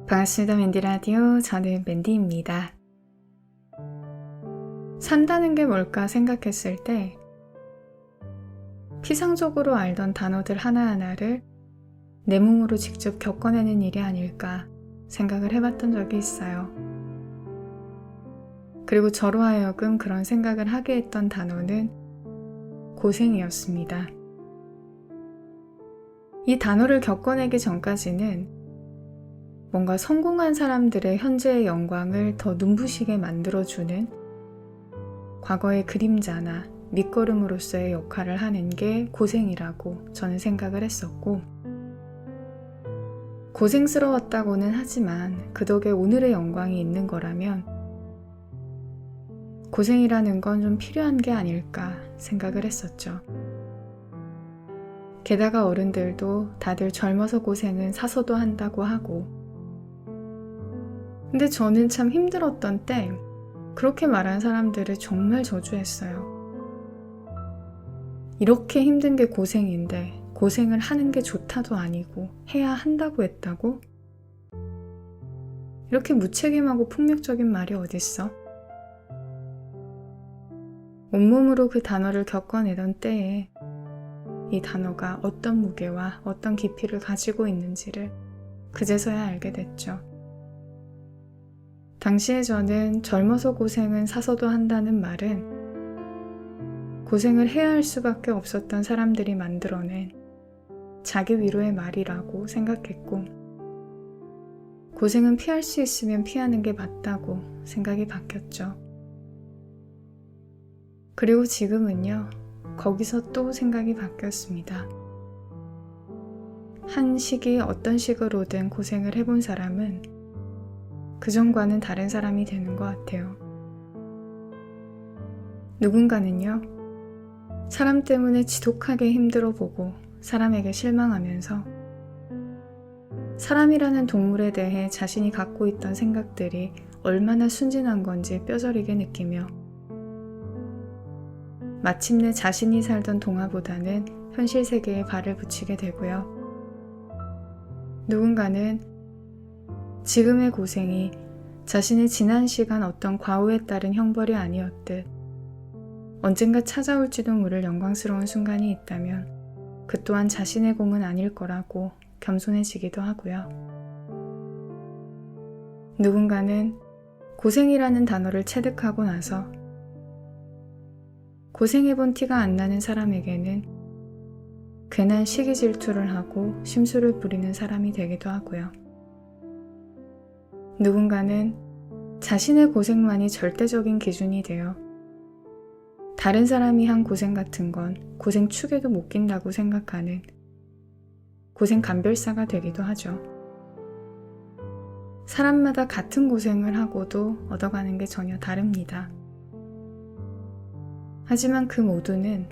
반갑습니다. 맨디라디오. 저는 맨디입니다. 산다는 게 뭘까 생각했을 때 피상적으로 알던 단어들 하나하나를 내 몸으로 직접 겪어내는 일이 아닐까 생각을 해봤던 적이 있어요. 그리고 저로 하여금 그런 생각을 하게 했던 단어는 고생이었습니다. 이 단어를 겪어내기 전까지는 뭔가 성공한 사람들의 현재의 영광을 더 눈부시게 만들어주는 과거의 그림자나 밑거름으로서의 역할을 하는 게 고생이라고 저는 생각을 했었고, 고생스러웠다고는 하지만 그 덕에 오늘의 영광이 있는 거라면 고생이라는 건 좀 필요한 게 아닐까 생각을 했었죠. 게다가 어른들도 다들 젊어서 고생은 사서도 한다고 하고, 근데 저는 참 힘들었던 때 그렇게 말한 사람들을 정말 저주했어요. 이렇게 힘든 게 고생인데 고생을 하는 게 좋다도 아니고 해야 한다고 했다고? 이렇게 무책임하고 폭력적인 말이 어딨어? 온몸으로 그 단어를 겪어내던 때에 이 단어가 어떤 무게와 어떤 깊이를 가지고 있는지를 그제서야 알게 됐죠. 당시에 저는 젊어서 고생은 사서도 한다는 말은 고생을 해야 할 수밖에 없었던 사람들이 만들어낸 자기 위로의 말이라고 생각했고, 고생은 피할 수 있으면 피하는 게 맞다고 생각이 바뀌었죠. 그리고 지금은요, 거기서 또 생각이 바뀌었습니다. 한 시기 어떤 식으로든 고생을 해본 사람은 그전과는 다른 사람이 되는 것 같아요. 누군가는요, 사람 때문에 지독하게 힘들어 보고 사람에게 실망하면서 사람이라는 동물에 대해 자신이 갖고 있던 생각들이 얼마나 순진한 건지 뼈저리게 느끼며 마침내 자신이 살던 동화보다는 현실 세계에 발을 붙이게 되고요. 누군가는 지금의 고생이 자신의 지난 시간 어떤 과오에 따른 형벌이 아니었듯 언젠가 찾아올지도 모를 영광스러운 순간이 있다면 그 또한 자신의 공은 아닐 거라고 겸손해지기도 하고요. 누군가는 고생이라는 단어를 체득하고 나서 고생해본 티가 안 나는 사람에게는 괜한 시기 질투를 하고 심술을 부리는 사람이 되기도 하고요. 누군가는 자신의 고생만이 절대적인 기준이 되어 다른 사람이 한 고생 같은 건 고생 축에도 못 낀다고 생각하는 고생 감별사가 되기도 하죠. 사람마다 같은 고생을 하고도 얻어가는 게 전혀 다릅니다. 하지만 그 모두는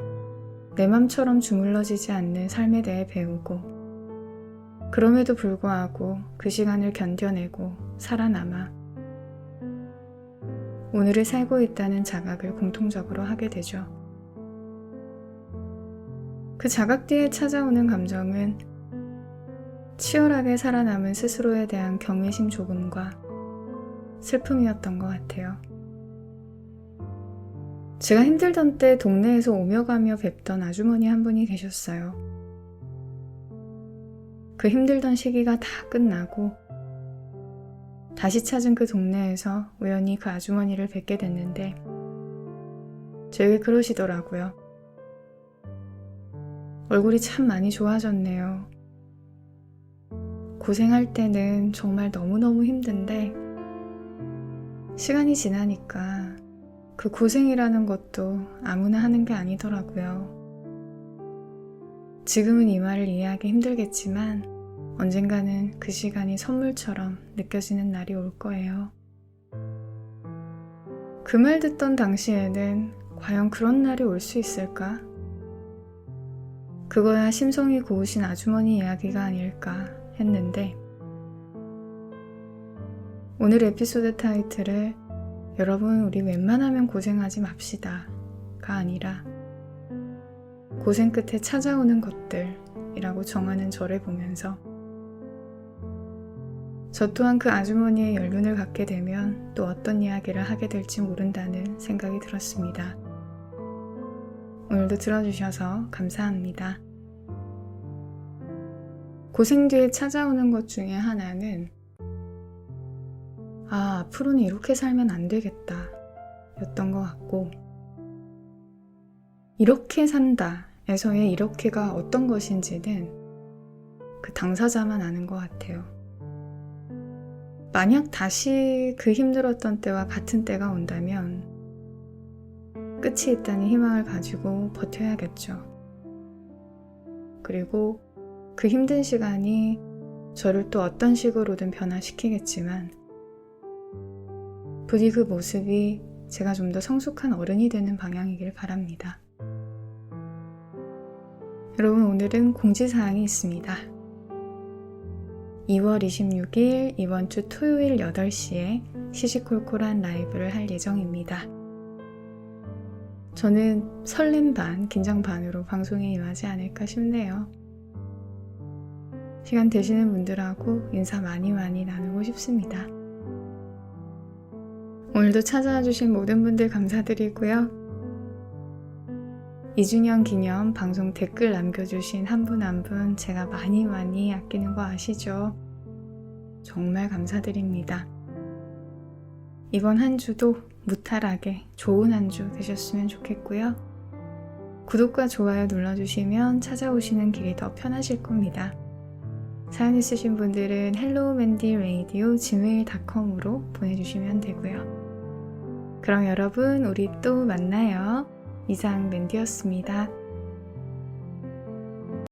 내 맘처럼 주물러지지 않는 삶에 대해 배우고, 그럼에도 불구하고 그 시간을 견뎌내고 살아남아 오늘을 살고 있다는 자각을 공통적으로 하게 되죠. 그 자각 뒤에 찾아오는 감정은 치열하게 살아남은 스스로에 대한 경외심 조금과 슬픔이었던 것 같아요. 제가 힘들던 때 동네에서 오며 가며 뵙던 아주머니 한 분이 계셨어요. 그 힘들던 시기가 다 끝나고 다시 찾은 그 동네에서 우연히 그 아주머니를 뵙게 됐는데 제게 그러시더라고요. 얼굴이 참 많이 좋아졌네요. 고생할 때는 정말 너무너무 힘든데 시간이 지나니까 그 고생이라는 것도 아무나 하는 게 아니더라고요. 지금은 이 말을 이해하기 힘들겠지만 언젠가는 그 시간이 선물처럼 느껴지는 날이 올 거예요. 그 말 듣던 당시에는 과연 그런 날이 올 수 있을까? 그거야 심성이 고우신 아주머니 이야기가 아닐까 했는데, 오늘 에피소드 타이틀을 여러분 우리 웬만하면 고생하지 맙시다가 아니라 고생 끝에 찾아오는 것들이라고 정하는 저를 보면서 저 또한 그 아주머니의 연륜을 갖게 되면 또 어떤 이야기를 하게 될지 모른다는 생각이 들었습니다. 오늘도 들어주셔서 감사합니다. 고생 뒤에 찾아오는 것 중에 하나는 앞으로는 이렇게 살면 안 되겠다 였던 것 같고, 이렇게 산다 에서의 이렇게가 어떤 것인지는 그 당사자만 아는 것 같아요. 만약 다시 그 힘들었던 때와 같은 때가 온다면 끝이 있다는 희망을 가지고 버텨야겠죠. 그리고 그 힘든 시간이 저를 또 어떤 식으로든 변화시키겠지만 부디 그 모습이 제가 좀 더 성숙한 어른이 되는 방향이길 바랍니다. 여러분, 오늘은 공지사항이 있습니다. 2월 26일 이번 주 토요일 8시에 시시콜콜한 라이브를 할 예정입니다. 저는 설렘 반, 긴장 반으로 방송에 임하지 않을까 싶네요. 시간 되시는 분들하고 인사 많이 나누고 싶습니다. 오늘도 찾아와 주신 모든 분들 감사드리고요. 2주년 기념 방송 댓글 남겨주신 한 분 한 분 제가 많이 아끼는 거 아시죠? 정말 감사드립니다. 이번 한 주도 무탈하게 좋은 한 주 되셨으면 좋겠고요. 구독과 좋아요 눌러주시면 찾아오시는 길이 더 편하실 겁니다. 사연 있으신 분들은 hellomandyradio@gmail.com으로 보내주시면 되고요. 그럼 여러분, 우리 또 만나요. 이상 맨디였습니다.